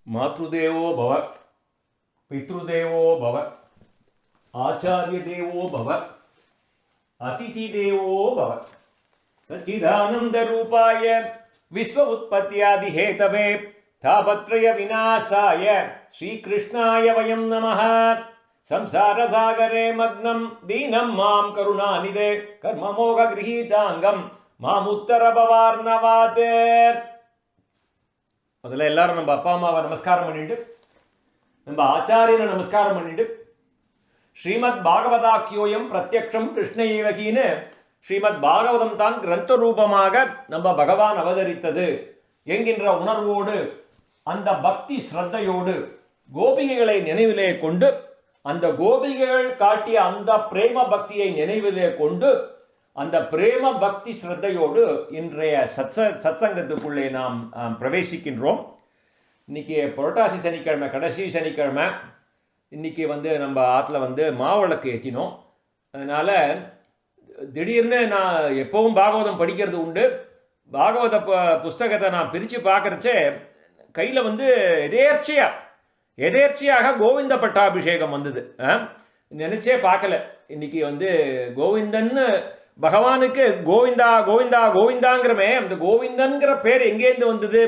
मातृदेवो भव, पितृदेवो भव, आचार्यदेवो भव, अतिथिदेवो भव। सच्चिदानन्दरूपाय विश्व उत्पत्त्यादिहेतवे तापत्रय विनाशाय श्रीकृष्णाय वयं नमः। संसारसागरे मग्नं दीनं मां करुणानिधे कर्ममोहगृहीताङ्गं मामुत्तरभवार्णवात्। முதல்ல எல்லாரும் நம்ம அப்பா அம்மாவை நமஸ்காரம் பண்ணிட்டு, நம்ம ஆச்சாரியனை நமஸ்காரம் பண்ணிட்டு, ஸ்ரீமத் பாகவதாக்கியோயம் பிரத்யக்ஷம் கிருஷ்ணயேவகின்னு ஸ்ரீமத் பாகவதம் தான் கிரந்த ரூபமாக நம்ம பகவான் அவதரித்தது என்கின்ற உணர்வோடு, அந்த பக்தி ஸ்ரத்தையோடு கோபிகைகளை நினைவிலே கொண்டு, அந்த கோபிகைகள் காட்டிய அந்த பிரேம பக்தியை நினைவிலே கொண்டு, அந்த பிரேம பக்தி ஸ்ரத்தையோடு இன்றைய சத்சங்கத்துக்குள்ளே நாம் பிரவேசிக்கின்றோம். இன்னைக்கு புரட்டாசி சனிக்கிழமை, கடைசி சனிக்கிழமை. இன்னைக்கு நம்ம ஆற்றுல மாவிளக்கு ஏற்றினோம். அதனால திடீர்னு நான் எப்பவும் பாகவதம் படிக்கிறது உண்டு. பாகவத புஸ்தகத்தை நான் பிரித்து பார்க்குறச்சே கையில் எதேர்ச்சியாக கோவிந்த பட்டாபிஷேகம் வந்தது. நினச்சே பார்க்கல. இன்னைக்கு கோவிந்தன்னு பகவானுக்கு கோவிந்தா கோவிந்தா கோவிந்தாங்கிறமே, அந்த கோவிந்தன்கிற பேர் எங்கேருந்து வந்தது?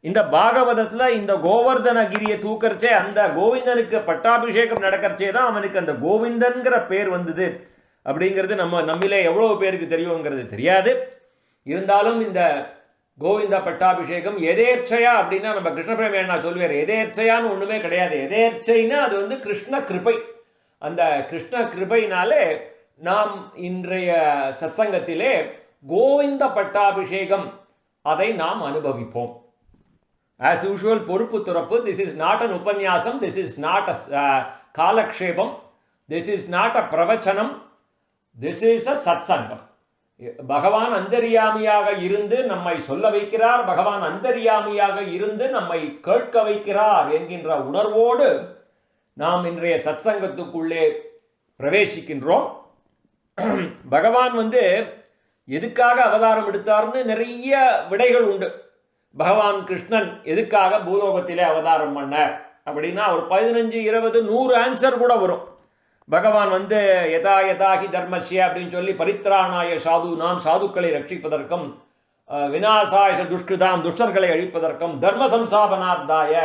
இந்த பாகவதத்தில் இந்த கோவர்தனகிரியை தூக்கறச்சே அந்த கோவிந்தனுக்கு பட்டாபிஷேகம் நடக்கிறச்சே தான் அவனுக்கு அந்த கோவிந்தன்கிற பேர் வந்தது அப்படிங்கிறது நம்மிலே எவ்வளோ பேருக்கு தெரியுங்கிறது தெரியாது. இருந்தாலும் இந்த கோவிந்த பட்டாபிஷேகம் எதேர்ச்சையா அப்படின்னா நம்ம கிருஷ்ண பிரேமியண்ணா சொல்லுவார், எதேர்ச்சையான்னு ஒன்றுமே கிடையாது. எதேர்ச்சைன்னா அது கிருஷ்ண கிருபை. அந்த கிருஷ்ண கிருபைனாலே நாம் இன்றைய சத்சங்கத்திலே கோவிந்த பட்டாபிஷேகம் அதை நாம் அனுபவிப்போம். ஆஸ் யூஷுவல் பொறுப்பு துறப்பு. திஸ் இஸ் நாட் அன் உபன்யாசம், திஸ் இஸ் நாட் அ காலக்ஷேபம், திஸ் இஸ் நாட் அ பிரவச்சனம், திஸ் இஸ் அ சத்சங்கம். பகவான் அந்தர்யாமியாக இருந்து நம்மை சொல்ல வைக்கிறார், பகவான் அந்தர்யாமியாக இருந்து நம்மை கேட்க வைக்கிறார் என்கின்ற உணர்வோடு நாம் இன்றைய சத்சங்கத்துக்குள்ளே பிரவேசிக்கின்றோம். பகவான் எதுக்காக அவதாரம் எடுத்தார்னு நிறைய விடைகள் உண்டு. பகவான் கிருஷ்ணன் எதுக்காக பூலோகத்திலே அவதாரம் பண்ணார் அப்படின்னா ஒரு 15, 20, 100 ஆன்சர் கூட வரும். பகவான் யதா யதாகி தர்மஸ்ய அப்படின்னு சொல்லி பரித்ராணாய சாது, நாம் சாதுக்களை ரட்சிப்பதற்கும், விநாசாய துஷ்கிருதாம் துஷ்டர்களை அழிப்பதற்கும், தர்ம சம்சாபனார்த்தாய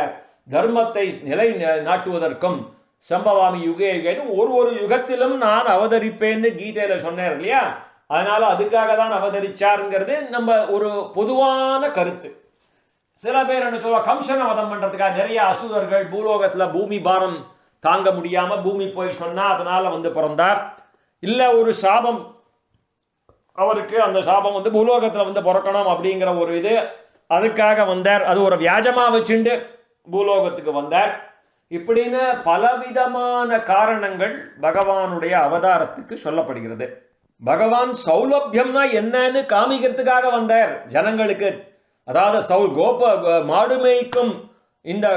தர்மத்தை நிலை நாட்டுவதற்கும், சம்பவாமி யுகே யுகேன்னு ஒரு யுகத்திலும் நான் அவதரிப்பேன்னு கீதையில சொன்னார் இல்லையா? அதனால அதுக்காக தான் அவதரிச்சாருங்கிறது நம்ம ஒரு பொதுவான கருத்து. சில பேர் என்ன சொல்ல, கம்சனை வதம் பண்றதுக்காக நிறைய அசுரர்கள் பூலோகத்துல பூமி பாரம் தாங்க முடியாம பூமி போய் சொன்னா அதனால பிறந்தார். இல்ல ஒரு சாபம் அவருக்கு, அந்த சாபம் பூலோகத்துல பிறக்கணும் அப்படிங்கிற ஒரு இது, அதுக்காக வந்தார். அது ஒரு வியாஜமா வச்சுண்டு பூலோகத்துக்கு வந்தார். இப்படின்னு பலவிதமான காரணங்கள் பகவானுடைய அவதாரத்துக்கு சொல்லப்படுகிறது. பகவான் சௌலபியம்னா என்னன்னு காமிக்கிறதுக்காக வந்தார் ஜனங்களுக்கு. அதாவது மாடு மேய்க்கும் இந்த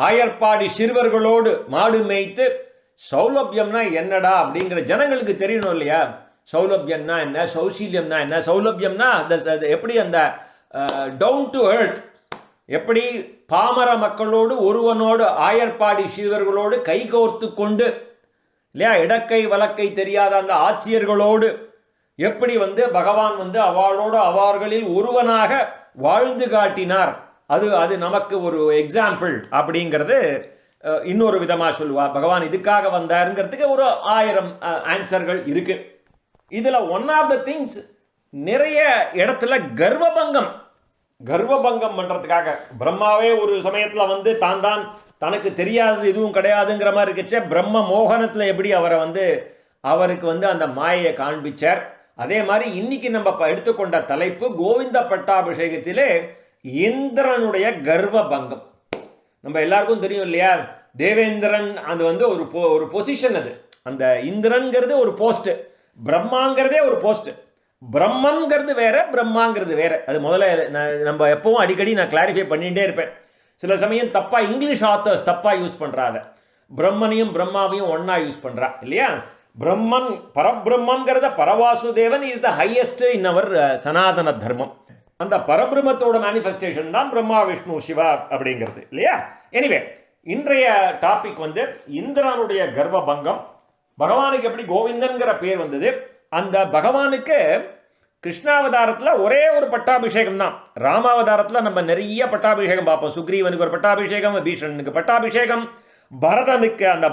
ஆயர்பாடி சிறுவர்களோடு மாடு மேய்த்து சௌலபியம்னா என்னடா அப்படிங்கிற ஜனங்களுக்கு தெரியணும் இல்லையா? சௌலபியம்னா என்ன, சௌசீல்யம்னா என்ன? சௌலபியம்னா எப்படி அந்த டவுன் டு எர்த், எப்படி பாமர மக்களோடு ஒருவனோடு ஆயர்பாடி சிறுவர்களோடு கை கோர்த்து கொண்டு இல்லையா, இடக்கை வழக்கை தெரியாத அந்த ஆட்சியர்களோடு எப்படி பகவான் அவளோடு அவர்களில் ஒருவனாக வாழ்ந்து காட்டினார். அது நமக்கு ஒரு எக்ஸாம்பிள் அப்படிங்கிறது இன்னொரு விதமாக சொல்லுவா. பகவான் இதுக்காக வந்தாருங்கிறதுக்கு ஒரு 1000 ஆன்சர்கள் இருக்கு. இதுல ஒன் ஆஃப் த திங்ஸ், நிறைய இடத்துல கர்வபங்கம் பண்றதுக்காக பிரம்மாவே ஒரு சமயத்துல தான் தனக்கு தெரியாதது எதுவும் கிடையாதுங்கிற மாதிரி இருக்கச்சே, பிரம்ம மோகனத்துல எப்படி அவரை அவருக்கு அந்த மாயையை காண்பிச்சார். அதே மாதிரி இன்னைக்கு நம்ம எடுத்துக்கொண்ட தலைப்பு கோவிந்த பட்டாபிஷேகத்திலே இந்திரனுடைய கர்வபங்கம். நம்ம எல்லாருக்கும் தெரியும் இல்லையா? தேவேந்திரன் அது ஒரு பொசிஷன். அது அந்த இந்திரன்கிறது ஒரு போஸ்ட், பிரம்மாங்கிறதே ஒரு போஸ்ட். பிரம்மங்கிறது வேற, பிரம்மாங்கிறது வேற. அது முதல்ல நம்ம எப்பவும் அடிக்கடி நான் கிளாரிஃபை பண்ணிகிட்டே இருப்பேன். சில சமயம் தப்பா இங்கிலீஷ் ஆத்தர்ஸ் தப்பா யூஸ் பண்றாங்க. பிரம்மனையும் பிரம்மாவையும் ஒன்னா யூஸ் பண்றா இல்லையா? பிரம்மன் பரபிரம்மங்கிறத பரவாசுதேவன் இஸ் த ஹையஸ்ட் இன் அவர் சனாதன தர்மம். அந்த பரபிரம்மத்தோட மேனிஃபெஸ்டேஷன் தான் பிரம்மா விஷ்ணு சிவா அப்படிங்கிறது இல்லையா. எனிவே இன்றைய டாபிக் வந்து இந்திரனுடைய கர்வ பங்கம், பகவானுக்கு எப்படி கோவிந்தன்கிற பேர் வந்தது, அந்த பகவானுக்கு கிருஷ்ணாவதாரத்தில் ஒரே ஒரு பட்டாபிஷேகம் தான். ராமாவதாரத்தில் நம்ம நிறைய பட்டாபிஷேகம் பார்ப்போம். சுக்ரீவனுக்கு ஒரு பட்டாபிஷேகம், பீஷணனுக்கு பட்டாபிஷேகம், பரதனுக்கு அந்த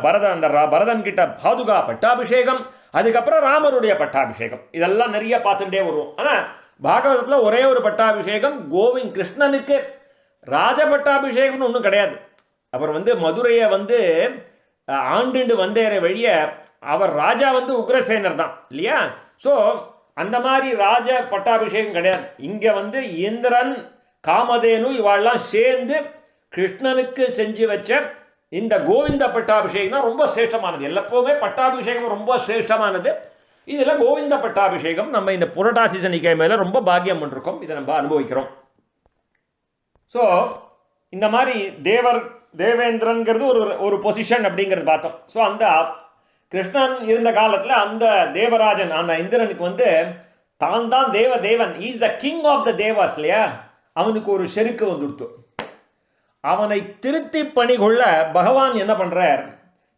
பரதன் கிட்ட பாதுகா பட்டாபிஷேகம், அதுக்கப்புறம் ராமருடைய பட்டாபிஷேகம், இதெல்லாம் நிறைய பார்த்துட்டே வருவோம். ஆனால் பாகவதத்தில் ஒரே ஒரு பட்டாபிஷேகம் கோவிந்த் கிருஷ்ணனுக்கு. ராஜ பட்டாபிஷேகம்னு ஒன்றும் கிடையாது. அவர் வந்து மதுரையை வந்து ஆண்டு வந்தேற வழிய அவர் ராஜா வந்து உக்ரசேனர் தான் இல்லையா. ஸோ அந்த மாதிரி ராஜ பட்டாபிஷேகம் கிடையாது. இங்கே வந்து இந்திரன் காமதேனு இவாள்லாம் சேர்ந்து கிருஷ்ணனுக்கு செஞ்சு வச்ச இந்த கோவிந்த பட்டாபிஷேகம் தான் ரொம்ப சிரேஷ்டமானது. எப்பவுமே பட்டாபிஷேகம் ரொம்ப சிரேஷ்டமானது. இதில் கோவிந்த பட்டாபிஷேகம் நம்ம இந்த புரட்டாசி சனிக்கிழமையில ரொம்ப பாக்கியம் பண்ணிருக்கோம், இதை நம்ம அனுபவிக்கிறோம். ஸோ இந்த மாதிரி தேவேந்திரன்கிறது ஒரு பொசிஷன் அப்படிங்கிறது பார்த்தோம். ஸோ அந்த கிருஷ்ணன் இருந்த காலத்தில் அந்த தேவராஜன் அந்த இந்திரனுக்கு வந்து தான் தேவன், is the king of the devas இல்லையா. அவனுக்கு ஒரு செருக்கு வந்துடுத்து. அவனை திருத்தி பணிகொள்ள பகவான் என்ன பண்றார்,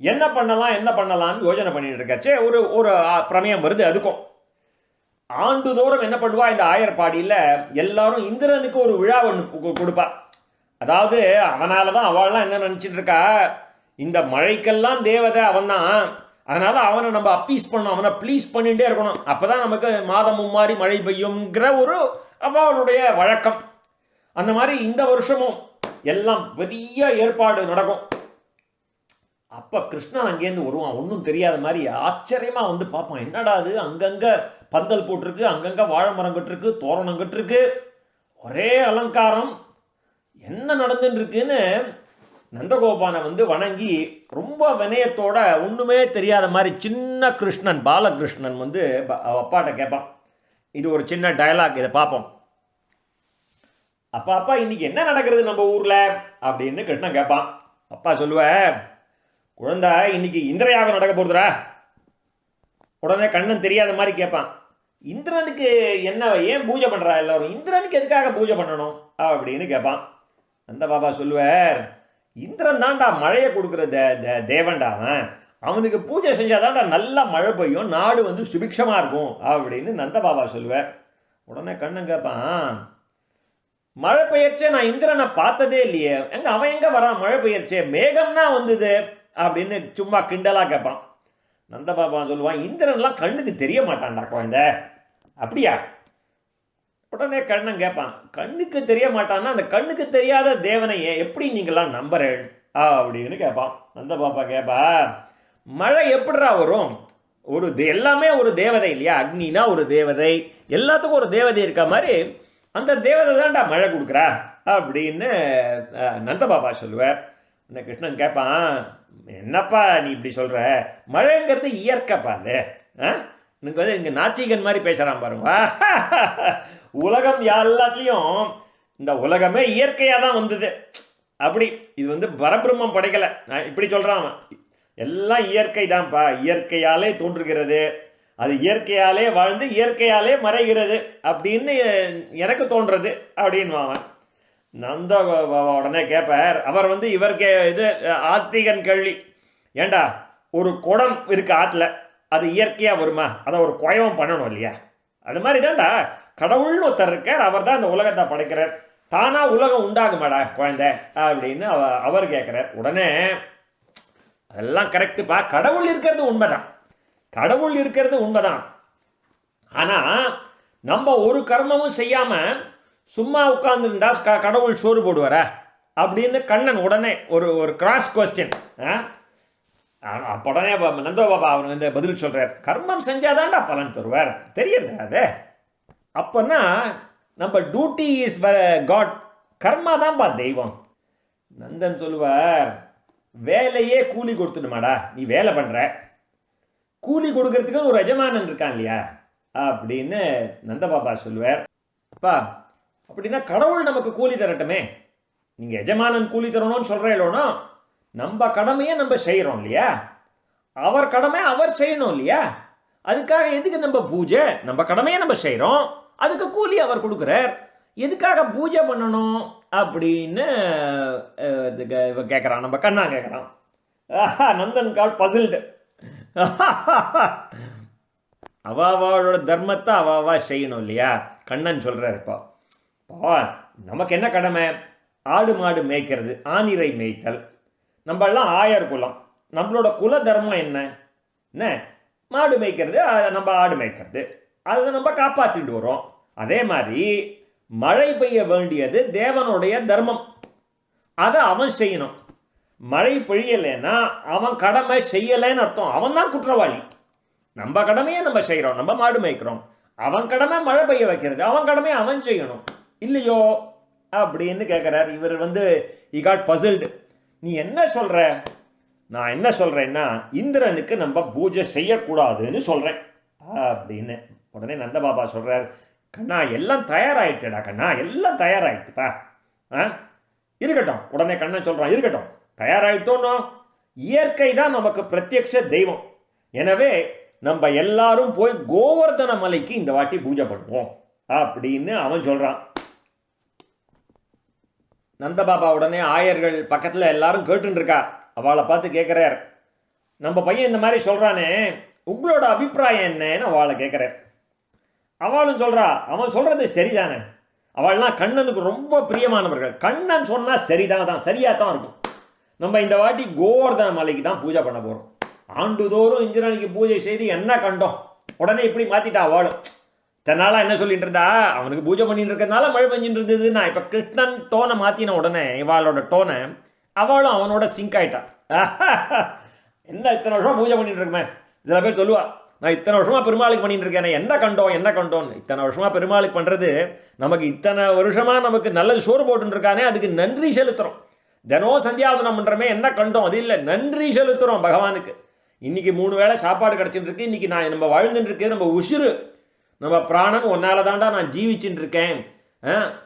என்ன பண்ணலாம்னு யோஜனை பண்ணிட்டு இருக்காச்சு. ஒரு பிரமேயம் வருது. அதுக்கும் ஆண்டுதோறும் என்ன பண்ணுவா, இந்த ஆயர்பாடியில் எல்லாரும் இந்திரனுக்கு ஒரு விழா ஒன்று கொடுப்பா. அதாவது அவனால தான் அவள்லாம் என்ன நினச்சிட்டு இருக்கா, இந்த மழைக்கெல்லாம் தேவதை அவன் தான், அதனால அவனை நம்ம அப்பீஸ் பண்ணணும், அவனை ப்ளீஸ் பண்ணிகிட்டே இருக்கணும், அப்போதான் நமக்கு மாதம் மும்மாறி மழை பெய்யுங்கிற ஒரு அவளுடைய வழக்கம். அந்த மாதிரி இந்த வருஷமும் எல்லாம் பெரிய ஏற்பாடு நடக்கும். அப்போ கிருஷ்ணன் அங்கேருந்து வருவான், ஒன்றும் தெரியாத மாதிரி ஆச்சரியமாக வந்து பார்ப்பான். என்னடா அது, அங்கங்கே பந்தல் போட்டிருக்கு, அங்கங்கே வாழை மரம் கட்டிருக்கு, தோரணம் கட்டிருக்கு, ஒரே அலங்காரம், என்ன நடந்துட்டு இருக்குன்னு நந்தகோபானை வந்து வணங்கி ரொம்ப வினயத்தோட ஒன்றுமே தெரியாத மாதிரி சின்ன கிருஷ்ணன் பாலகிருஷ்ணன் வந்து அப்பாட்ட கேட்பான். இது ஒரு சின்ன டயலாக், இதை பார்ப்போம். அப்பா இன்னைக்கு என்ன நடக்கிறது நம்ம ஊரில் அப்படின்னு கிருஷ்ணன் கேட்பான். அப்பா சொல்லுவேன், குழந்தை இன்னைக்கு இந்திரயாகம் நடக்க போகுதுரா. உடனே கண்ணன் தெரியாத மாதிரி கேட்பான், இந்திரனுக்கு என்ன, ஏன் பூஜை பண்ணுறா எல்லாரும், இந்திரனுக்கு எதுக்காக பூஜை பண்ணணும் அப்படின்னு கேட்பான். அந்த பாபா சொல்லுவார், இந்திரன் தான்டா மழையை கொடுக்குற தேவன்டா, அவனுக்கு பூஜை செஞ்சாதான்டா நல்லா மழை பெய்யும், நாடு வந்து சுபிக்ஷமாக இருக்கும் அப்படின்னு நந்த பாபா சொல்லுவார். உடனே கண்ணன் கேட்பான், மழை பெயர்ச்சே நான் இந்திரனை பார்த்ததே இல்லையே, அவன் எங்கே வரான் மழை பெயர்ச்சே, மேகம்னா வந்தது அப்படின்னு சும்மா கிண்டலாக கேட்பான். நந்த பாபா சொல்லுவான், இந்திரன்லாம் கண்ணுக்கு தெரிய மாட்டான்டா குழந்தை. அப்படியா? உடனே கண்ணன் கேட்பான், கண்ணுக்கு தெரிய மாட்டான்னா அந்த கண்ணுக்கு தெரியாத தேவனையே எப்படி நீங்களாம் நம்புறேன் அப்படின்னு கேட்பான். நந்த பாப்பா கேட்பா, மழை எப்படிரா வரும், எல்லாமே ஒரு தேவதை இல்லையா, அக்னினா ஒரு தேவதை, எல்லாத்துக்கும் ஒரு தேவதை இருக்க மாதிரி அந்த தேவதை தான்டா மழை கொடுக்குறா அப்படின்னு நந்த பாபா சொல்லுவார். கிருஷ்ணன் கேட்பான், என்னப்பா நீ இப்படி சொல்கிற, மழைங்கிறது இயற்கைப்பா, அது எனக்கு வந்து இங்கே நாத்திகன் மாதிரி பேசுகிறான் பாருங்க. உலகம் எல்லாத்துலேயும் இந்த உலகமே இயற்கையாக தான் வந்தது, அப்படி இது வந்து பரபிரம்மம் படைக்கலை, இப்படி சொல்கிறான். எல்லாம் இயற்கை தான்ப்பா, இயற்கையாலே தோன்றுகிறது, அது இயற்கையாலே வாழ்ந்து இயற்கையாலே மறைகிறது அப்படின்னு எனக்கு தோன்றது அப்படின்னு அவன். நந்த உடனே கேட்பார், அவர் வந்து இவருக்கு இது ஆஸ்திகன் கேள்வி, ஏண்டா ஒரு குடம் இருக்கு ஆற்றுல, அது இயற்கையாக வருமா, அதை ஒரு குயவம் பண்ணணும் இல்லையா, அது மாதிரி தான்டா கடவுள்னு ஒருத்தர் இருக்கார், அவர் தான் இந்த உலகத்தை படைக்கிறார், தானா உலகம் உண்டாகுமாடா குழந்தை அப்படின்னு அவர் கேட்குறார். உடனே அதெல்லாம் கரெக்டுப்பா, கடவுள் இருக்கிறது உண்மைதான், கடவுள் இருக்கிறது உண்மைதான், ஆனால் நம்ம ஒரு கர்மமும் செய்யாமல் சும்மா உட்கார்ந்துருந்தா கடவுள் சோறு போடுவாரா அப்படின்னு கண்ணன் உடனே ஒரு கிராஸ் கொஸ்டின். அப்போ உடனே நந்தோ பாபா அவன் வந்து பதில் சொல்கிறார், கர்மம் செஞ்சாதான்டா பலன் தருவார், தெரியுது அது. அப்போன்னா நம்ம டியூட்டி இஸ் காட், கர்மா தான்ப்பா தெய்வம். நந்தன் சொல்லுவார், வேலையே கூலி கொடுத்துடுமாடா, நீ வேலை பண்ணுற, கூலி கொடுக்கறதுக்கு ஒரு எஜமானன் இருக்கான் இல்லையா அப்படின்னு நந்த பாபா சொல்லுவார். அப்பா அப்படின்னா கடவுள் நமக்கு கூலி தரட்டுமே, நீங்கள் எஜமானன் கூலி தரணும்னு சொல்கிறீங்களோனா, நம்ம கடமையை நம்ம செய்கிறோம் இல்லையா, அவர் கடமை அவர் செய்யணும் இல்லையா, அதுக்காக எதுக்கு நம்ம பூஜை, நம்ம கடமையை நம்ம செய்கிறோம், அதுக்கு கூலி அவர் கொடுக்குறார், எதுக்காக பூஜை பண்ணணும் அப்படின்னு கேட்குறான், நம்ம கண்ணா கேட்குறான். Nandan God puzzled. அவாவோட தர்மத்தை அவாவா செய்யணும் இல்லையா? கண்ணன் சொல்கிறார். இப்போ நமக்கு என்ன கடமை? ஆடு மாடு மேய்க்கிறது, ஆனிரை மேய்த்தல். நம்மளாம் ஆயர் குலம். நம்மளோட குல தர்மம் என்ன? மாடு மேய்க்கிறது, நம்ம ஆடு மேய்க்கிறது, அதை நம்ம காப்பாற்றிட்டு வரோம். அதே மாதிரி மழை பெய்ய வேண்டியது தேவனுடைய தர்மம், அதை அவன் செய்யணும். மழை பெய்யலைன்னா அவன் கடமை செய்யலைன்னு அர்த்தம். அவன் தான் குற்றவாளி. நம்ம கடமையை நம்ம செய்கிறோம், நம்ம மாடு மேய்க்கிறோம். அவன் கடமை மழை பெய்ய வைக்கிறது, அவன் கடமையை அவன் செய்யணும் இல்லையோ அப்படின்னு கேட்குறார். இவர் he got puzzled. நீ என்ன சொல்கிற? நான் என்ன சொல்கிறேன்னா, இந்திரனுக்கு நம்ம பூஜை செய்யக்கூடாதுன்னு சொல்கிறேன் அப்படின்னு. உடனே நந்தபாபா சொல்கிறார், கண்ணா எல்லாம் தயாராகிட்டுடா கண்ணா, எல்லாம் தயாராகிட்டுப்பா. இருக்கட்டும். உடனே கண்ணன் சொல்கிறான், இருக்கட்டும், தயாராகிட்டோன்னோ. இயற்கை தான் நமக்கு பிரத்யக்ஷ தெய்வம். எனவே நம்ம எல்லாரும் போய் கோவர்தன மலைக்கு இந்த வாட்டி பூஜை பண்ணுவோம் அப்படின்னு அவன் சொல்கிறான். நந்தபாபா உடனே ஆயர்கள் பக்கத்தில் எல்லாரும் கேட்டுருக்கா. அவளை பார்த்து கேட்குறார், நம்ம பையன் இந்த மாதிரி சொல்கிறானே, உங்களோட அபிப்பிராயம் என்னன்னு அவளை கேட்குறார். அவளும் சொல்கிறா, அவன் சொல்கிறது சரிதானே. அவள்லாம் கண்ணனுக்கு ரொம்ப பிரியமானவர்கள். கண்ணன் சொன்னால் சரிதான், சரியாக தான் இருக்கும். நம்ம இந்த வாட்டி கோவர்தன மலைக்கு தான் பூஜை பண்ண போகிறோம். ஆண்டுதோறும் இந்திரனுக்கு பூஜை செய்து என்ன கண்டோம்? உடனே இப்படி மாற்றிட்டா அவளும். தன்னால என்ன சொல்லிட்டு இருந்தா, அவனுக்கு பூஜை பண்ணிட்டு இருக்கிறதுனால மழை பெஞ்சிட்டு இருந்ததுன்னா, இப்போ கிருஷ்ணன் டோனை மாற்றின உடனே இவாளோட டோனை அவளும் அவனோட சிங்க் ஆயிட்டா. என்ன இத்தனை வருஷமா பூஜை பண்ணிட்டு இருக்குமே. சில பேர் சொல்லுவா, நான் இத்தனை வருஷமா பெருமாளுக்கு பண்ணிட்டு இருக்கேன், என்ன கண்டோன்னு. இத்தனை வருஷமா பெருமாளுக்கு பண்ணுறது, நமக்கு இத்தனை வருஷமா நமக்கு நல்லது சோறு போட்டுன்னு இருக்கானே, அதுக்கு நன்றி செலுத்துகிறோம். தினம் சந்தியாவதனம் பண்ணுறமே, என்ன கண்டோம் அது இல்லை, நன்றி செலுத்துகிறோம் பகவானுக்கு. இன்னைக்கு 3 வேளை சாப்பாடு கிடச்சிட்டு இருக்கு. இன்னைக்கு நம்ம வாழ்ந்துட்டு இருக்கேன், நம்ம உசுறு, நம்ம பிராணன் ஒன்னால தாண்டா நான் ஜீவிச்சுட்டு இருக்கேன்.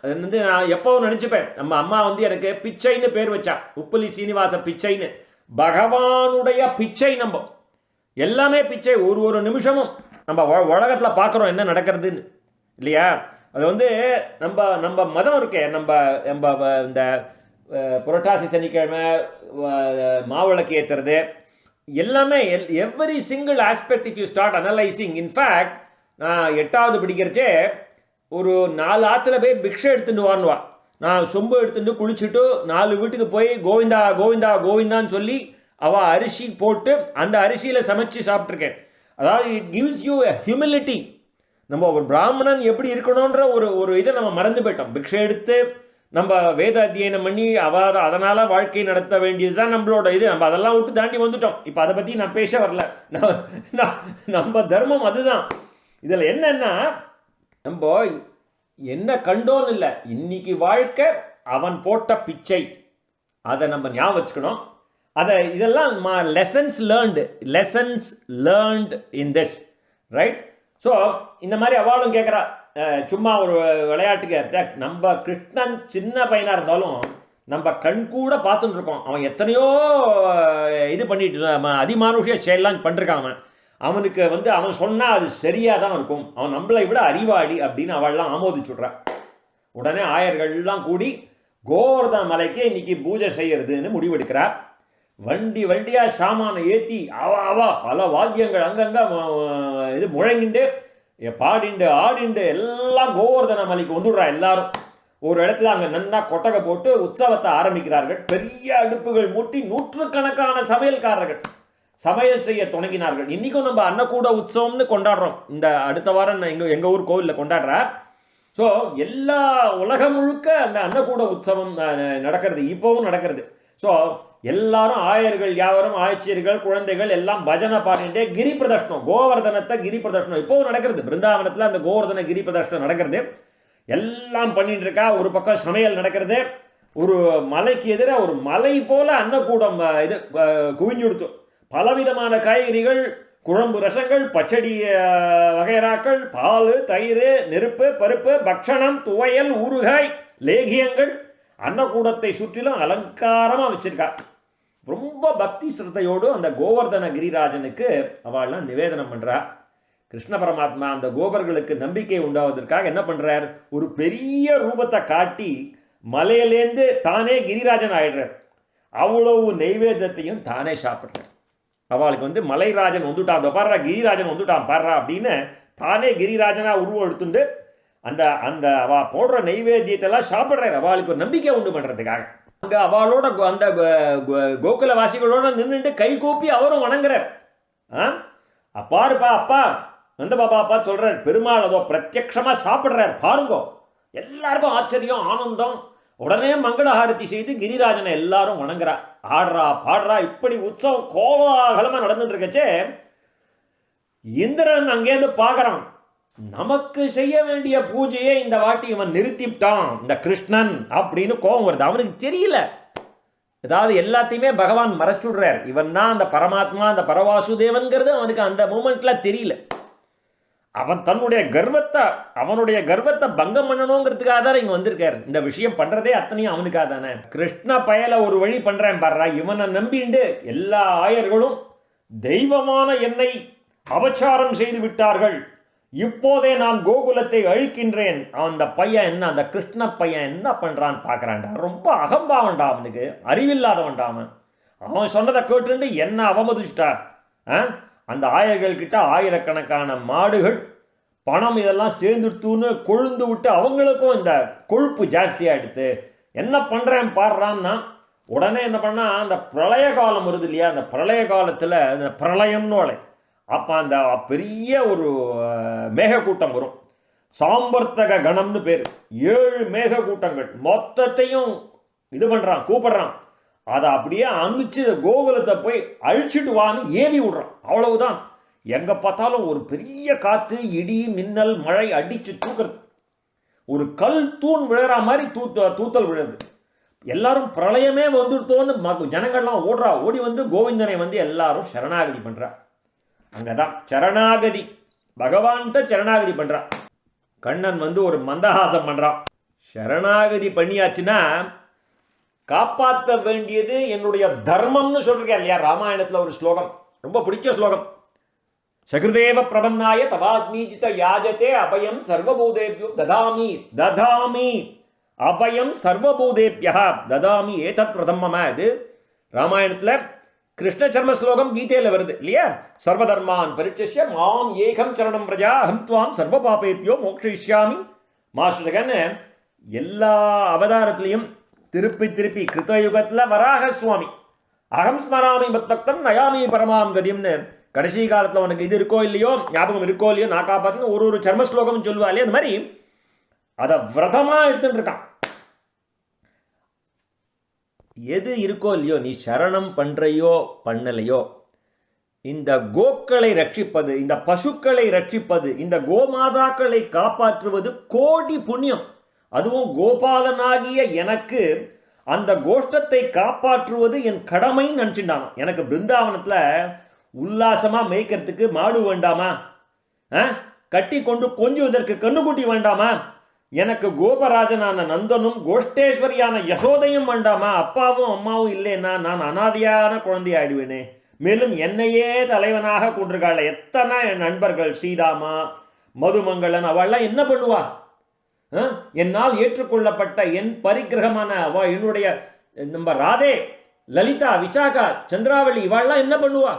அது நான் எப்பவும் நினச்சிப்பேன், நம்ம அம்மா எனக்கு பிச்சைன்னு பேர் வச்சா, உப்புலி சீனிவாச பிச்சைன்னு. பகவானுடைய பிச்சை. நம்ம எல்லாமே பிச்சை. ஒரு நிமிஷமும் நம்ம உலகத்தில் பார்க்குறோம் என்ன நடக்கிறதுன்னு இல்லையா? அது நம்ம மதம் இருக்கே, நம்ம இந்த புரட்டாசி சனிக்கிழமை மாவிளக்கு ஏற்றுறது எல்லாமே, every single aspect if you start analysing. In fact நான் 8வது படிக்கிறச்சே ஒரு 4 ஆற்றுல போய் பிக்ஷை எடுத்துட்டு வான்னுவா. நான் சொம்பு எடுத்துட்டு குளிச்சுட்டு 4 வீட்டுக்கு போய் கோவிந்தா கோவிந்தா கோவிந்தான்னு சொல்லி அவள் அரிசி போட்டு அந்த அரிசியில் சமைச்சு சாப்பிட்ருக்கேன். அதாவது இட் கிவ்ஸ் யூ ஹியூமிலிட்டி. நம்ம ஒரு பிராமணன் எப்படி இருக்கணுன்ற ஒரு இதை நம்ம மறந்து போயிட்டோம். பிக்ஷை எடுத்து நம்ம வேத அத்தியனம் பண்ணி அதனால் வாழ்க்கை நடத்த வேண்டியது தான் நம்மளோட இது. நம்ம அதெல்லாம் விட்டு தாண்டி வந்துட்டோம். இப்போ அதை பற்றி நான் பேச வரல. நம்ம தர்மம் அதுதான். இதில் என்னன்னா, நம்ம என்ன கண்டோன்னு இல்லை, இன்னைக்கு வாழ்க்கை அவன் போட்ட பிச்சை, அதை நம்ம ஞாபகம் வச்சுக்கணும். இதெல்லாம் lessons learned in this, right? So இந்த மாதிரி அவளும் கேட்குறா. சும்மா ஒரு விளையாட்டுக்கு, நம்ம கிருஷ்ணன் சின்ன பையனாக இருந்தாலும் நம்ம கண் கூட பார்த்துட்டு இருக்கோம். அவன் எத்தனையோ இது பண்ணிட்டு அதிமானுஷ செயலாம் பண்ணிருக்கான். அவனுக்கு அவன் சொன்னால் அது சரியாக தான் இருக்கும். அவன் நம்மளை விட அறிவாளி அப்படின்னு அவள்லாம் ஆமோதிச்சுட்றான். உடனே ஆயர்கள்லாம் கூடி கோவர்தன மலைக்கு இன்னைக்கு பூஜை செய்யறதுன்னு முடிவெடுக்கிறார். வண்டியாக சாமானை ஏற்றி பல வாத்தியங்கள் அங்கங்கே இது முழங்கிண்டு பாடிண்டு ஆடிண்டு எல்லாம் கோவர்தன மலைக்கு வந்துடுறா. எல்லாரும் ஒரு இடத்துல அங்கே நன்னா கொட்டகை போட்டு உற்சவத்தை ஆரம்பிக்கிறார்கள். பெரிய அடுப்புகள் மூட்டி நூற்றுக்கணக்கான சமையல்காரர்கள் சமையல் செய்ய தொடங்கினார்கள். இன்றைக்கும் நம்ம அன்னக்கூட உற்சவம்னு கொண்டாடுறோம். இந்த அடுத்த வாரம் எங்கள் ஊர் கோவிலில் கொண்டாடுறார். ஸோ எல்லா உலகம் முழுக்க அந்த அன்னக்கூட உற்சவம் நடக்கிறது, இப்போவும் நடக்கிறது. ஸோ எல்லாரும் ஆயர்கள் யாவரும் ஆட்சியர்கள் குழந்தைகள் எல்லாம் பஜனை பாடிட்டே கிரி பிரதர்ஷனம், கோவர்தனத்தை கிரி பிரதர்ஷனம் இப்போவும் நடக்கிறது. பிருந்தாவனத்தில் அந்த கோவர்தன கிரி பிரதர்ஷனம் நடக்கிறது. எல்லாம் பண்ணிட்டு இருக்கா. ஒரு பக்கம் சமையல் நடக்கிறது. ஒரு மலைக்கு எதிராக ஒரு மலை போல அன்னக்கூடம் இது குவிஞ்சு கொடுத்து பலவிதமான காய்கறிகள், குழம்பு ரசங்கள், பச்சடி வகைராக்கள், பால், தயிர், நெருப்பு, பருப்பு, பக்ஷணம், துவையல், ஊறுகாய், லேகியங்கள் அன்னக்கூடத்தை சுற்றிலும் அலங்காரமாக வச்சிருக்கா. ரொம்ப பக்தி சிரத்தையோடு அந்த கோவர்தன கிரிராஜனுக்கு அவள்லாம் நிவேதனம் பண்ணுறா. கிருஷ்ண பரமாத்மா அந்த கோபர்களுக்கு நம்பிக்கை உண்டாவதற்காக என்ன பண்றார், ஒரு பெரிய ரூபத்தை காட்டி மலையிலேருந்து தானே கிரிராஜன் ஆயிடுறார். அவ்வளவு நெய்வேத்தியத்தையும் தானே சாப்பிட்றார். அவளுக்கு வந்து மலைராஜன் வந்துட்டான், அந்த பாடுறா கிரிராஜன் வந்துட்டான் பாடுறா அப்படின்னு தானே கிரிராஜனா உருவம் எடுத்துட்டு அந்த அந்த அவ போடுற நெய்வேத்தியத்தெல்லாம் சாப்பிட்றாரு. அவளுக்கு ஒரு நம்பிக்கை உண்டு பண்றதுக்காக. அங்க அவளோட அந்த கோகுலவாசிகளோட நின்றுட்டு கை கூப்பி அவரும் வணங்குறார். அப்பாருப்பா அப்பா நந்த பாபா அப்பா சொல்றார், பெருமாள் அதோ பிரத்யக்ஷமா சாப்பிட்றார் பாருங்கோ. எல்லாருக்கும் ஆச்சரியம், ஆனந்தம். உடனே மங்களஹாரதி செய்து கிரிராஜனை எல்லாரும் வணங்குறா, ஆடுறா பாடுறா. இப்படி உற்சவம் கோலாகலமா நடந்துட்டு இருக்கச்சே இந்திரன் அங்கேருந்து பார்க்கறான், நமக்கு செய்ய வேண்டிய பூஜையை இந்த வாட்டி இவன் நிறுத்திவிட்டான் இந்த கிருஷ்ணன் அப்படின்னு கோபம் வருது. அவனுக்கு தெரியல, ஏதாவது எல்லாத்தையுமே பகவான் மறைச்சுடுறார். இவன் தான் அந்த பரமாத்மா, அந்த பரவாசுதேவன்கிறது அவனுக்கு அந்த மூமெண்ட்ல தெரியல. அவன் தன்னுடைய கர்வத்தை, அவனுடைய கர்வத்தை பங்கம் பண்ணணுங்கிறதுக்காக தான் இங்க வந்திருக்காரு. இந்த விஷயம் பண்றதே அத்தனையும் அவனுக்காக தானே. கிருஷ்ண பயல ஒரு வழி பண்றேன் பாடுறா, இவனை நம்பிண்டு எல்லா ஆயர்களும் தெய்வமான என்னை அபச்சாரம் செய்து விட்டார்கள், இப்போதே நான் கோகுலத்தை அழிக்கின்றேன். அந்த பையன் என்ன, அந்த கிருஷ்ண பையன் என்ன பண்றான்னு பார்க்கறான்டா. ரொம்ப அகம்பாவன்டா, அவனுக்கு அறிவில்லாதவன்டா அவன். அவன் சொன்னதை கேட்டு என்ன அவமதிச்சுட்டா. அந்த ஆயர்கள் கிட்ட ஆயிரக்கணக்கான மாடுகள் பணம் இதெல்லாம் சேர்ந்துடுத்துன்னு கொழுந்து விட்டு அவங்களுக்கும் இந்த கொழுப்பு ஜாஸ்தியாக எடுத்து என்ன பண்ணுறேன் பாடுறான்னா, உடனே என்ன பண்ணா, அந்த பிரளய காலம் வருது இல்லையா, அந்த பிரளய காலத்தில் அந்த பிரளயம்னு வளை, அப்போ அந்த பெரிய ஒரு மேகக்கூட்டம் வரும். சாம்பர்த்தக கணம்னு பேர். 7 மேகக்கூட்டங்கள் மொத்தத்தையும் இது பண்ணுறான், கூப்பிடுறான். அதை அப்படியே அனுப்பிச்சு கோகுலத்தை போய் அழிச்சிட்டு வான்னு ஏவி விடுறான். அவ்வளவுதான். எங்கே பார்த்தாலும் ஒரு பெரிய காற்று, இடி, மின்னல், மழை அடித்து தூக்குறது. ஒரு கல் தூண் விழுற மாதிரி தூத்தல் விழுது. எல்லாரும் பிரளயமே வந்துட்டோன்னு ஜனங்கள்லாம் ஓடுறா. ஓடி வந்து கோவிந்தனை வந்து எல்லாரும் சரணாகதி பண்ணுறா. அங்கதான் சரணாகதி, பகவான்கிட்ட சரணாகதி பண்றா. கண்ணன் வந்து ஒரு மந்தஹாசம் பண்றான். சரணாகதி பண்ணியாச்சுன்னா காப்பாற்ற வேண்டியது என்னுடைய தர்மம்னு சொல்றேன் இல்லையா. ராமாயணத்துல ஒரு ஸ்லோகம், ரொம்ப பிடிச்ச ஸ்லோகம். சகிருதேவ பிரபன்னாய தவாஸ்மீஜித யாஜதே அபயம் சர்வபூதேபியோ ததாமி ததாமி அபயம் சர்வபூதேபியா ததாமி ஏதத் பிரதமமா. இது ராமாயணத்துல கிருஷ்ண சர்ம ஸ்லோகம் கீதையில் வருது இல்லையா. சர்வதர்மான் பரிச்சஸ்ய மாம் ஏகம் சரணம் பிரஜா அஹம் துவாம் சர்வ பாபேபியோ மோக்ஷயிஷ்யாமி மாஸ்டர்கன்னு எல்லா அவதாரத்திலையும் திருப்பி திருப்பி கிருத்தயுகத்தில் வராக சுவாமி அகம் ஸ்மராமி பக்தம் நயாமி பரமாம் கதியம்னு கடைசி காலத்தில் உனக்கு இது இருக்கோ இல்லையோ, ஞாபகம் இருக்கோ இல்லையோ, நான் காப்பாற்றுன்னு ஒரு சர்ம ஸ்லோகம் சொல்லுவா இல்லையா. அந்த மாதிரி அதை விரதமாக எடுத்துட்டு இருக்கான். எது இருக்கோ இல்லையோ, நீ சரணம் பண்றையோ பண்ணலையோ, இந்த கோக்களை ரட்சிப்பது, இந்த பசுக்களை ரட்சிப்பது, இந்த கோமாதாக்களை காப்பாற்றுவது கோடி புண்ணியம். அதுவும் கோபாலனாகிய எனக்கு அந்த கோஷ்டத்தை காப்பாற்றுவது என் கடமைன்னு நினச்சிட்டான். எனக்கு பிருந்தாவனத்தில் உல்லாசமாக மேய்க்கிறதுக்கு மாடு வேண்டாமா, கட்டி கொண்டு கொஞ்சுவதற்கு கண்ணுக்குட்டி வேண்டாமா, எனக்கு கோபராஜனான நந்தனும் கோஷ்டேஸ்வரியான யசோதையும் வேண்டாமா, அப்பாவும் அம்மாவும் இல்லைன்னா நான் அனாதையான குழந்தையாயிடுவேனே. மேலும் என்னையே தலைவனாக கொண்டிருக்காள் எத்தனை என் நண்பர்கள், சீதாமா, மதுமங்களன், அவள்லாம் என்ன பண்ணுவா? என்னால் ஏற்றுக்கொள்ளப்பட்ட என் பரிகிரகமான அவ என்னுடைய நம்ம ராதே, லலிதா, விசாகா, சந்திராவளி, இவாள்லாம் என்ன பண்ணுவா?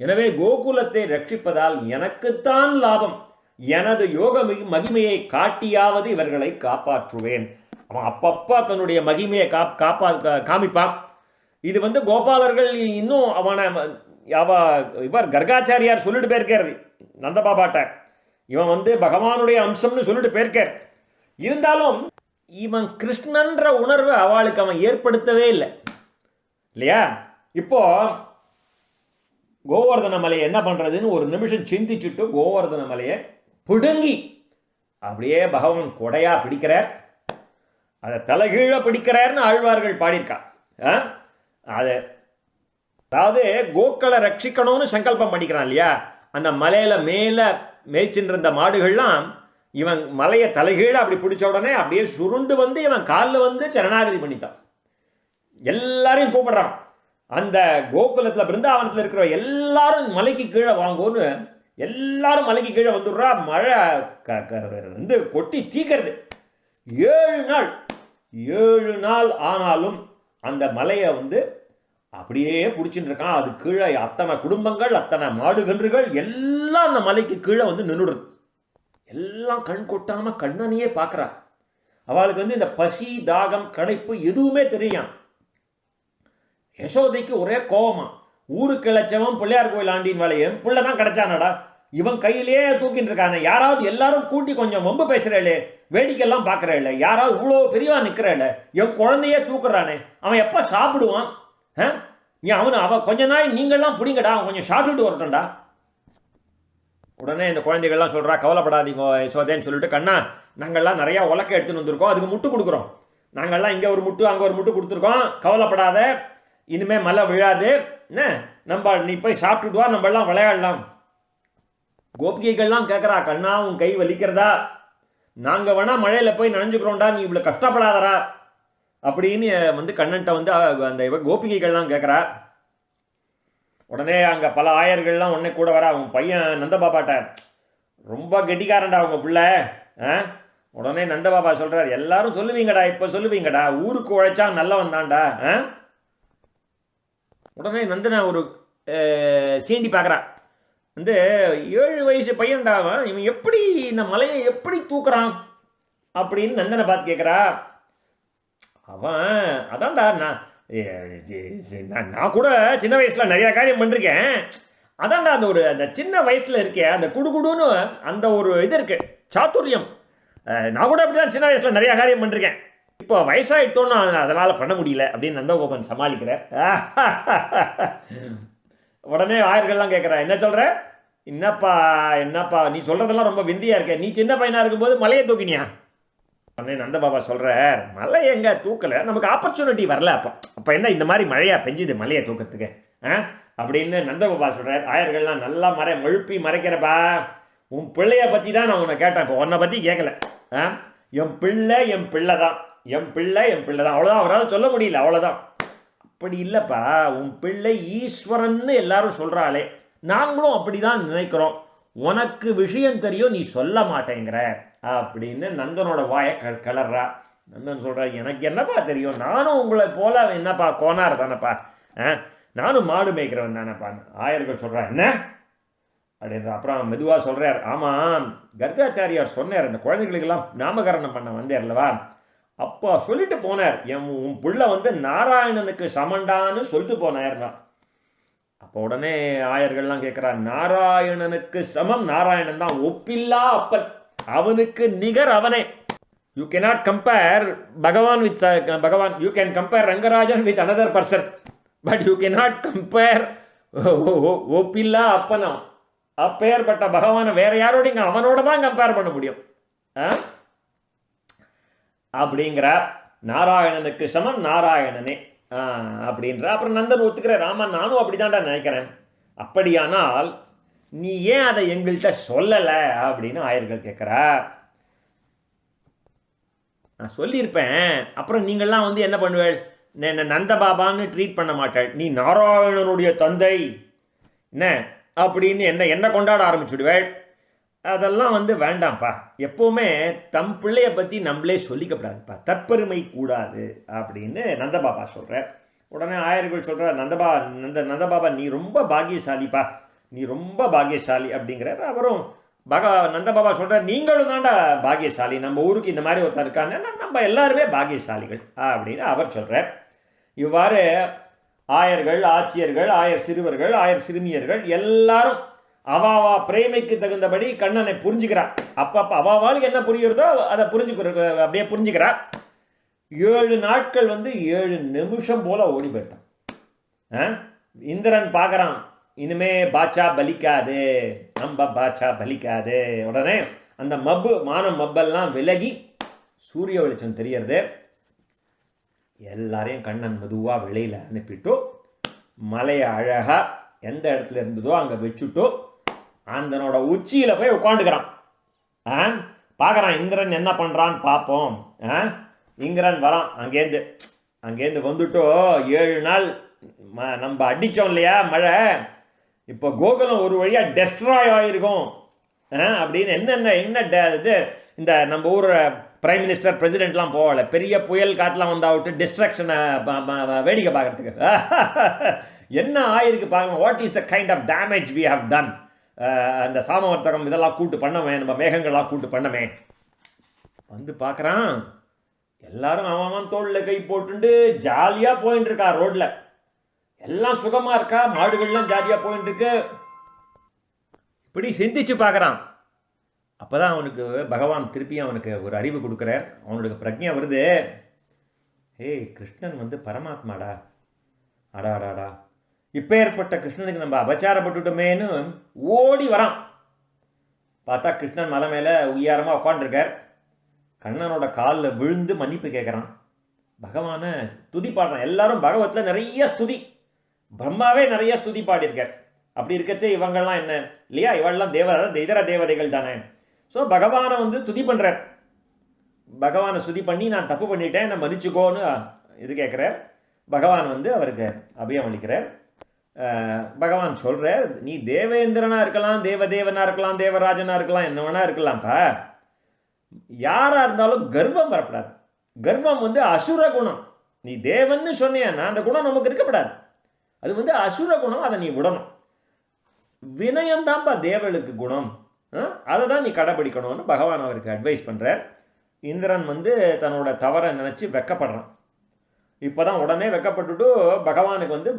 எனவே கோகுலத்தை ரட்சிப்பதால் எனக்குத்தான் லாபம். எனது யோக மகிமையை காட்டியாவது இவர்களை காப்பாற்றுவேன். அவன் அப்பப்பா தன்னுடைய மகிமையை காமிப்பான். இது வந்து கோபாலர்கள் இன்னும் இவர் கர்காச்சாரியார் சொல்லிட்டு போயிருக்கார் நந்தபாபாட்ட. இவன் வந்து பகவானுடைய அம்சம்னு சொல்லிட்டு போயிருக்கார். இருந்தாலும் இவன் கிருஷ்ணன்ற உணர்வை அவளுக்கு அவன் ஏற்படுத்தவே இல்லை இல்லையா. இப்போ கோவர்தன மலையை என்ன பண்றதுன்னு ஒரு நிமிஷம் சிந்திச்சுட்டு கோவர்தன மலையை பிடுங்கி அப்படியே பகவான் கொடையா பிடிக்கிறார். அதை தலைகீழ பிடிக்கிறார்னு ஆழ்வார்கள் பாடியிருக்கான். அது அதாவது கோக்களை ரட்சிக்கணும்னு சங்கல்பம் பண்ணிக்கிறான் இல்லையா. அந்த மலையில மேல மேய்ச்சின்ற இந்த மாடுகள்லாம் இவன் மலையை தலைகீழ அப்படி பிடிச்ச உடனே அப்படியே சுருண்டு வந்து இவன் காலில் வந்து சரணாகதி பண்ணித்தான். எல்லாரையும் கூப்பிடுறான். அந்த கோகுலத்தில் பிருந்தாவனத்தில் இருக்கிற எல்லாரும் மலைக்கு கீழே வாங்கோன்னு எல்லாரும் மலைக்கு கீழே வந்துடுறா. மழை வந்து கொட்டி தீக்கிறது. 7 நாள் ஆனாலும் அந்த மலையை வந்து அப்படியே பிடிச்சிட்டு இருக்கான். அது கீழே அத்தனை குடும்பங்கள், அத்தனை மாடுகன்றுகள் எல்லாம் அந்த மலைக்கு கீழே வந்து நின்றுடுறது. எல்லாம் கண் கொட்டாம கண்ணனையே பார்க்குறா. அவளுக்கு வந்து இந்த பசி, தாகம், களைப்பு எதுவுமே தெரியும். யசோதைக்கு ஒரே கோபமா, ஊருக்கு கிளச்சவன் பிள்ளையார் கோயில் ஆண்டின் வேலையும் பிள்ளை தான் கிடைச்சானடா, இவன் கையிலேயே தூக்கிட்டு இருக்கானே, யாராவது எல்லாரும் கூட்டி கொஞ்சம் வம்பு பேசுறேளே, வேடிக்கையெல்லாம் பார்க்குறேள், யாராவது இவ்வளோ பெரியவா நிற்கிறேள், என் குழந்தையே தூக்குறானே, அவன் எப்போ சாப்பிடுவான்? அவன் கொஞ்ச நாள் நீங்கள்லாம் பிடிங்கடா, அவன் கொஞ்சம் சாப்பிட்டுட்டு வரட்டும்டா. உடனே இந்த குழந்தைகள்லாம் சொல்கிறா, கவலைப்படாதீங்க யசோதேன்னு சொல்லிட்டு, கண்ணா நாங்கள்லாம் நிறையா உலக்க எடுத்துன்னு வந்திருக்கோம், அதுக்கு முட்டு கொடுக்குறோம், நாங்கள்லாம் இங்கே ஒரு முட்டு அங்கே ஒரு முட்டு கொடுத்துருக்கோம், கவலைப்படாத, இனிமேல் மழை விழாது, என்ன நம்ம நீ போய் சாப்பிட்டுட்டு வா, நம்மளாம் விளையாடலாம். கோபிகைகள்லாம் கேட்குறா, கண்ணா உன் கை வலிக்கிறதா, நாங்கள் வேணா மழையில் போய் நனைஞ்சுக்கிறோம்டா, நீ இவ்வளோ கஷ்டப்படாதரா அப்படின்னு வந்து கண்ணன்ட்ட வந்து அந்த கோபிகைகள்லாம் கேட்குறா. உடனே அங்கே பல ஆயர்கள்லாம் உடனே கூட வர, அவன் பையன் நந்தபாபாட்ட ரொம்ப கெட்டிக்காரன்டா அவங்க பிள்ளை. உடனே நந்தபாபா சொல்கிறார், எல்லாரும் சொல்லுவீங்கடா, இப்போ சொல்லுவீங்கடா, ஊருக்கு உழைச்சா நல்லவன் தான்டா. உடனே நந்தனை ஒரு சீண்டி பார்க்குறா, வந்து 7 வயசு பையன்டாவன், இவன் எப்படி இந்த மலையை எப்படி தூக்குறான் அப்படின்னு நந்தனை பார்த்து கேட்குறா. அவன் அதான்டா, நான் கூட சின்ன வயசில் நிறையா காரியம் பண்ணிருக்கேன், அதான்டா அந்த சின்ன வயசில் இருக்கேன் அந்த குடுகுடுன்னு அந்த ஒரு இது இருக்கு, சாத்துரியம். நான் கூட அப்படி தான் சின்ன வயசில் நிறையா காரியம் பண்ணிருக்கேன், இப்போ வயசாகிட்டோன்னு அதனால் பண்ண முடியல அப்படின்னு நந்தகோபன் சமாளிக்கிறேன். உடனே ஆயர்கள்லாம் கேட்குறேன், என்ன சொல்கிற, என்னப்பா நீ சொல்கிறதெல்லாம் ரொம்ப விந்தியாக இருக்க, நீ சின்ன பையனாக இருக்கும்போது மலையை தூக்கினியா? உடனே நந்தபாபா சொல்கிறார், மலை எங்கே தூக்கலை, நமக்கு ஆப்பர்ச்சுனிட்டி வரல, அப்போ என்ன இந்த மாதிரி மழையாக பெஞ்சுது மலையை தூக்கிறதுக்கு அப்படின்னு நந்தபாபா சொல்கிறார். ஆயர்கள்லாம் நல்லா மழுப்பி மறைக்கிறப்பா, உன் பிள்ளைய பற்றி தான் நான் உன்னை கேட்டேன், இப்போ உன்னை பற்றி கேட்கல. என் பிள்ளை தான், அவ்வளோதான், அவரால் சொல்ல முடியல, அவ்வளோதான். அப்படி இல்லைப்பா, உன் பிள்ளை ஈஸ்வரன்னு எல்லாரும் சொல்கிறாளே, நாங்களும் அப்படி தான் நினைக்கிறோம், உனக்கு விஷயம் தெரியும், நீ சொல்ல மாட்டேங்கிற அப்படின்னு நந்தனோட வாயை கிளறா. நந்தன் சொல்கிறா, எனக்கு என்னப்பா தெரியும், நானும் உங்களை போல என்னப்பா கோனார் தானப்பா, நானும் மாடு மேய்க்கிறவன் தானேப்பான்னு. ஆயர்கள் சொல்கிறா, என்ன அப்படின்ற. அப்புறம் மெதுவாக சொல்கிறார், ஆமாம் கர்காச்சாரியார் சொன்னார், இந்த குழந்தைகளுக்கெல்லாம் நாமகரணம் பண்ண வந்தேர்லவா, அப்போ சொல்லிட்டு போனார், உன் பிள்ளை வந்து நாராயணனுக்கு சமண்டான்னு சொல்லிட்டு போனார்னா. அப்போ உடனே ஆயர்கள்லாம் கேட்குறார், நாராயணனுக்கு சமம் நாராயணன் தான், ஒப்பில்லா அப்பன், அவனுக்கு நிகர் அவனே. யூ கேனாட் கம்பேர் பகவான் வித் பகவான், you can compare Rangarajan with another person, but you cannot compare ஒப்பில்லா அப்பனம், அப்பேற்பட்ட பகவானை வேற யாரோடையும் அவனோட தான் கம்பேர் பண்ண முடியும் அப்படிங்கிற. நாராயணனுக்கு சமம் நாராயணனே அப்படின்ற. அப்புறம் நந்தன் ஒத்துக்கிறார், ஆமா நானும் அப்படிதான்டா நினைக்கிறேன், அப்படியானால் நீ ஏன் அதை எங்கள்கிட்ட சொல்லலை அப்படின்னு ஆயர்கள் கேட்குறா. நான் சொல்லியிருப்பேன், அப்புறம் நீங்கள்லாம் வந்து என்ன பண்ணுவேள், என்ன நந்தபாபான்னு ட்ரீட் பண்ண மாட்டாள், நீ நாராயணனுடைய தந்தை என்ன அப்படின்னு என்ன கொண்டாட ஆரம்பிச்சுடுவேள். அதெல்லாம் வந்து வேண்டாம்ப்பா, எப்போவுமே தம் பிள்ளைய பற்றி நம்மளே சொல்லிக்கப்படாதுப்பா, தற்பெருமை கூடாது அப்படின்னு நந்தபாபா சொல்கிறார். உடனே ஆயர்கள் சொல்கிறார், நந்தபாபா நீ ரொம்ப பாக்கியசாலிப்பா, நீ ரொம்ப பாக்கியசாலி அப்படிங்கிறார். அவரும் நந்தபாபா சொல்கிறார், நீங்களும் தாண்டா பாக்கியசாலி, நம்ம ஊருக்கு இந்த மாதிரி ஒருத்தர் இருக்காங்கன்னா நம்ம எல்லாருமே பாக்கியசாலிகள் அப்படின்னு அவர் சொல்கிறார். இவ்வாறு ஆயர்கள், ஆட்சியர்கள், ஆயர் சிறுவர்கள், ஆயர் சிறுமியர்கள் எல்லாரும் அவாவா பிரேமைக்கு தகுந்தபடி கண்ணனை புரிஞ்சுக்கிறார். அப்பப்போ அவாவாளுக்கு என்ன புரியுறதோ அதை அப்படியே புரிஞ்சுக்கிறார். 7 நாட்கள் வந்து 7 நிமிஷம் போல ஓடி போயிட்டான். இந்திரன் பார்க்குறான், இனிமே பாட்சா பலிக்காது, நம்ம பாட்சா பலிக்காது. உடனே அந்த மப்பெல்லாம் விலகி சூரிய வெளிச்சம் தெரியறது. எல்லாரையும் கண்ணன் மெதுவாக வெளியில் அனுப்பிட்டு மலையை அழகாக எந்த இடத்துல இருந்ததோ அங்கே வச்சுட்டு அந்தனோட உச்சியில் போய் உட்காந்துக்கிறான். பார்க்குறான் இந்திரன் என்ன பண்ணுறான்னு பார்ப்போம். இந்திரன் வரான், அங்கேருந்து வந்துட்டோ 7 நாள் நம்ம அடித்தோம் இல்லையா மழை, இப்போ கோகுலம் ஒரு வழியாக டெஸ்ட்ராய் ஆகிருக்கும் அப்படின்னு என்ன இது இந்த நம்ம ஊர் பிரைம் மினிஸ்டர் பிரசிடென்ட்லாம் போகல, பெரிய புயல் காட்டெலாம் வந்தாவிட்டு டிஸ்ட்ராக்ஷனை வேடிக்கை பார்க்குறதுக்கு என்ன ஆயிருக்கு பாருங்க. What is the kind of damage we have done. அந்த சாமவர்த்தகம் இதெல்லாம் கூட்டு பண்ணவே, நம்ம மேகங்கள்லாம் கூட்டு பண்ணவே வந்து பார்க்குறான். எல்லாரும் அவன் தோளில் கை போட்டுண்டு ஜாலியாக போயின்னு இருக்கா, ரோட்டில் எல்லாம் சுகமாக இருக்கா, மாடுகள்லாம் ஜாலியாக போயின்னு இருக்கு. இப்படி சிந்திச்சு பார்க்குறான். அப்போ தான் அவனுக்கு பகவான் திருப்பி அவனுக்கு ஒரு அறிவு கொடுக்குறார். அவனுக்கு பிரஜை வருது, ஏய் கிருஷ்ணன் வந்து பரமாத்மாடா, அடாடாடா, இப்போ ஏற்பட்ட கிருஷ்ணனுக்கு நம்ம அபச்சாரப்பட்டுட்டோமேன்னு ஓடி வரான். பார்த்தா கிருஷ்ணன் மலை மேலே உயரமாக உட்காண்டிருக்கார். கண்ணனோட காலில் விழுந்து மன்னிப்பு கேட்குறான். பகவானை துதி பாடுறான். எல்லாரும் பகவத்தில் நிறைய ஸ்துதி, பிரம்மாவே நிறைய ஸ்துதி பாடியிருக்கார். அப்படி இருக்கச்சே இவங்கள்லாம் என்ன இல்லையா, இவெல்லாம் இதர தேவதைகள் தானே. ஸோ பகவானை வந்து ஸ்துதி பண்ணுறார். பகவானை ஸ்துதி பண்ணி நான் தப்பு பண்ணிட்டேன், நான் மன்னிச்சுக்கோன்னு இது கேட்குறார். பகவான் வந்து அவருக்கு அபயம் அளிக்கிறார். பகவான் சொல்கிறார், நீ தேவேந்திரனாக இருக்கலாம், தேவதேவனாக இருக்கலாம், தேவராஜனாக இருக்கலாம், என்ன வேணா இருக்கலாம்ப்பா. யாராக இருந்தாலும் கர்வம் வரப்படாது. கர்வம் வந்து அசுர குணம். நீ தேவன்னு சொன்னேன்னா அந்த குணம் நமக்கு இருக்கப்படாது. அது வந்து அசுர குணம், அதை நீ விடணும். வினயம்தான்ப்பா தேவளுக்கு குணம், அதை தான் நீ கடைப்பிடிக்கணும்னு பகவான் அவருக்கு அட்வைஸ் பண்ணுறார். இந்திரன் வந்து தன்னோட தவறை நினச்சி வெக்கப்படுறான். இப்போ தான் உடனே வெக்கப்பட்டுட்டு பகவானுக்கு வந்து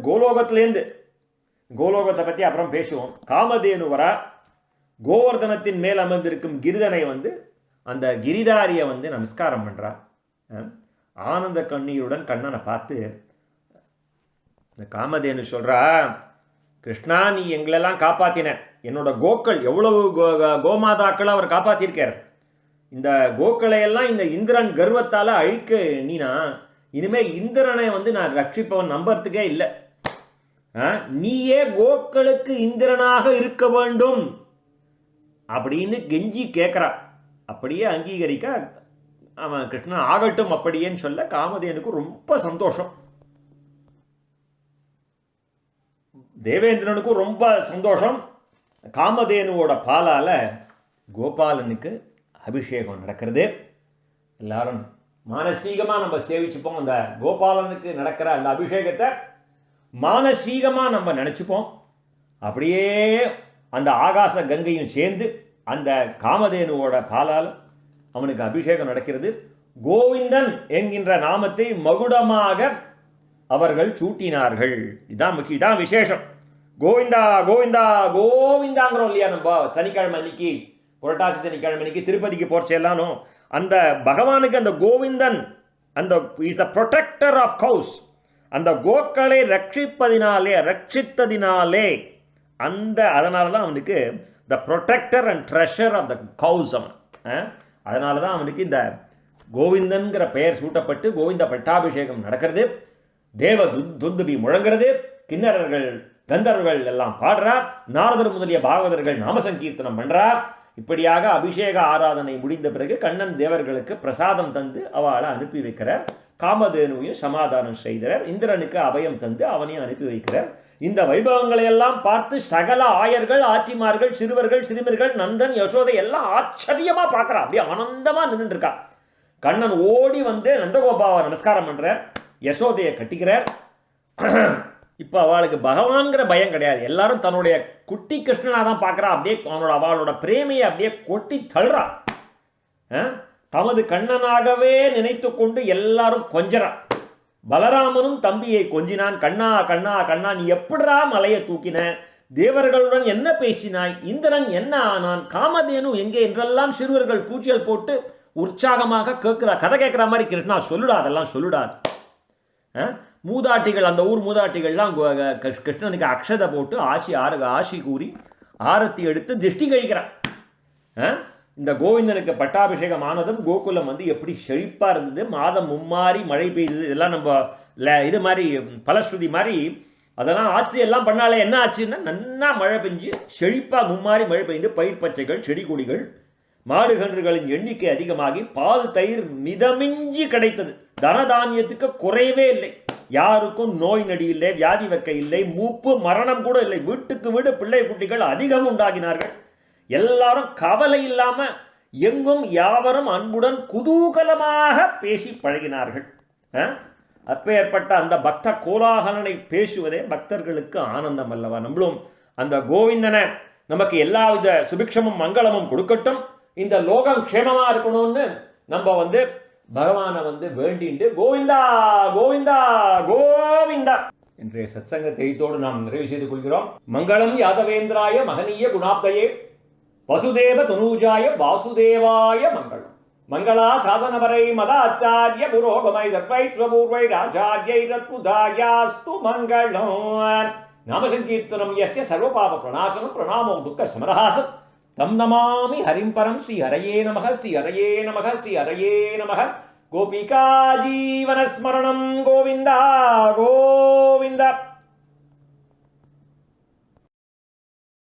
கோலோகத்தை பற்றி அப்புறம் பேசுவோம். காமதேனு வரா, கோவர்தனத்தின் மேல் அமர்ந்திருக்கும் கிரிதனை வந்து அந்த கிரிதாரியை வந்து நமஸ்காரம் பண்ணுறா. ஆனந்த கண்ணீருடன் கண்ணனை பார்த்து இந்த காமதேனு சொல்கிறா, கிருஷ்ணா நீ எங்களெல்லாம் காப்பாற்றின, என்னோட கோக்கள் எவ்வளவு கோமாதாக்களை அவர் காப்பாற்றிருக்கார். இந்த கோக்களையெல்லாம் இந்த இந்திரன் கர்வத்தால் அழிக்க நீனா, இனிமேல் இந்திரனை வந்து நான் ரட்சிப்பவன் நம்புறதுக்கே இல்லை. நீயே கோக்களுக்கு இந்திரனாக இருக்க வேண்டும் அப்படின்னு கெஞ்சி கேட்குறா. அப்படியே அங்கீகரிக்க அவன் கிருஷ்ணன் ஆகட்டும் அப்படியேன்னு சொல்ல காமதேனுக்கு ரொம்ப சந்தோஷம். தேவேந்திரனுக்கும் ரொம்ப சந்தோஷம். காமதேனுவோட பாலால் கோபாலனுக்கு அபிஷேகம் நடக்கிறது. எல்லாரும் மானசீகமாக நம்ம சேவிச்சுப்போம். அந்த கோபாலனுக்கு நடக்கிற அந்த அபிஷேகத்தை மானசீகமாக நம்ம நினச்சிப்போம். அப்படியே அந்த ஆகாச கங்கையும் சேர்ந்து அந்த காமதேனுவோட பாலால் அவனுக்கு அபிஷேகம் நடக்கிறது. கோவிந்தன் என்கின்ற நாமத்தை மகுடமாக அவர்கள் சூட்டினார்கள். இதான் விசேஷம். கோவிந்தா கோவிந்தா கோவிந்தாங்கிறோம் இல்லையா நம்ம சனிக்கிழமை அன்னைக்கு, புரட்டாசி சனிக்கிழமை அன்னைக்கு திருப்பதிக்கு போறச்செல்லாலும் அந்த பகவானுக்கு அந்த கோவிந்தன் அந்த is the protector of cows, அந்த கோக்களை ரட்சித்ததினாலே அதனால தான் அவனுக்கு the protector and treasure of the cows அவன். அதனால தான் அவனுக்கு இந்த கோவிந்தன்கிற பெயர் சூட்டப்பட்டு கோவிந்த பட்டாபிஷேகம் நடக்கிறது. தேவ துந்துபி முழங்கிறது, கிண்ணறர்கள் கந்தர்கள் எல்லாம் பாடுறார், நாரதர் முதலிய பாகவதர்கள் நாமசங்கீர்த்தனம் பண்றார். இப்படியாக அபிஷேக ஆராதனை முடிந்த பிறகு கண்ணன் தேவர்களுக்கு பிரசாதம் தந்து அவளை அனுப்பி வைக்கிறார். காமதேனுவையும் சமாதானம் செய்கிறார். இந்திரனுக்கு அபயம் தந்து அவனையும் அனுப்பி வைக்கிறார். இந்த வைபவங்களை எல்லாம் பார்த்து சகல ஆயர்கள், ஆட்சிமார்கள், சிறுவர்கள், சிறுமிர்கள், நந்தன், யசோதை எல்லாம் ஆச்சரியமா பார்க்கறா. அப்படியே ஆனந்தமா நின்றுட்டு இருக்கா. கண்ணன் ஓடி வந்து நந்தகோபாவை நமஸ்காரம் பண்றார், யசோதையை கட்டிக்கிறார். இப்போ அவளுக்கு பகவான்கிற பயம் கிடையாது. எல்லாரும் தன்னுடைய குட்டி கிருஷ்ணனாக தான் பார்க்குறா. அப்படியே அவளோட பிரேமையை அப்படியே கொட்டி தள்ளுறா. தமது கண்ணனாகவே நினைத்து கொண்டு எல்லாரும் கொஞ்சறா. பலராமனும் தம்பியை கொஞ்சினான். கண்ணா கண்ணா கண்ணா, நீ எப்படிரா மலையை தூக்கின? தேவர்களுடன் என்ன பேசினாய்? இந்திரன் என்ன ஆனான்? காமதேனு எங்கே என்றெல்லாம் சிறுவர்கள் கூச்சல் போட்டு உற்சாகமாக கேட்கிறா. கதை கேட்குற மாதிரி கிருஷ்ணா சொல்லுடா, அதெல்லாம் சொல்லுடா. மூதாட்டிகள், அந்த ஊர் மூதாட்டிகள்லாம் கிருஷ்ணனுக்கு அக்ஷதை போட்டு ஆசி கூறி ஆரத்தி எடுத்து திருஷ்டி கழிக்கிறான். இந்த கோவிந்தனுக்கு பட்டாபிஷேகம் ஆனதும் கோகுலம் வந்து எப்படி செழிப்பாக இருந்தது. மாதம் மும்மாறி மழை பெய்தது. இதெல்லாம் நம்ம இது மாதிரி பலஸ்ருதி மாதிரி அதெல்லாம் ஆட்சி எல்லாம் பண்ணாலே என்ன ஆச்சுன்னா நன்னா மழை பெஞ்சு செழிப்பாக மும்மாறி மழை பெய்து பயிர் பச்சைகள், செடி கொடிகள், மாடு கன்றுகளின் எண்ணிக்கை அதிகமாகி பால் தயிர் மிதமிஞ்சி கிடைத்தது. தனதானியத்துக்கு குறையவே இல்லை. யாருக்கும் நோய் நடி இல்லை, வியாதி வெக்க இல்லை, மூப்பு மரணம் கூட இல்லை. வீட்டுக்கு வீடு பிள்ளை குட்டிகள் அதிகம் உண்டாகினார்கள். எல்லாரும் கவலை இல்லாம எங்கும் யாவரும் அன்புடன் குதூகலமாக பேசி பழகினார்கள். அப்பேற்பட்ட அந்த பக்த கோலாகலனை பேசுவதே பக்தர்களுக்கு ஆனந்தம் அல்லவா? நம்மளும் அந்த கோவிந்தனை நமக்கு எல்லாவித சுபிக்ஷமும் மங்களமும் கொடுக்கட்டும், இந்த லோகம் க்ஷேமமா இருக்கணும்னு நம்ம பகவானை வேண்டிண்டு கோவிந்தா கோவிந்தா கோவிந்தா இன்றைய சத்சங்க தெய்தோடு நாம் நிறைவு செய்து கொள்கிறோம். மங்களம் யாதவேந்திராய மகனீய குணாப்தயே வசுதேவ தனூஜாய வாசுதேவாய மங்களம். மங்களா சாசனவரை மதாச்சாரிய புரோகமை தர்வைஸ்வபூர்வை ராஜார்யைரத்புதாயாஸ்து மங்களம். நாமசங்கீர்த்தனம் யஸ்ய சர்வபாப பிரணாசனம் பிரணாமோ துக்க சமரஹாசம் தம் நமாமி ஹரிம் பரம். ஸ்ரீ ஹரயே நமக, ஸ்ரீ ஹரயே நமக, ஸ்ரீ ஹரயே நமக. கோபிகா ஜீவனஸ்மரணம் கோவிந்தா கோவிந்தா.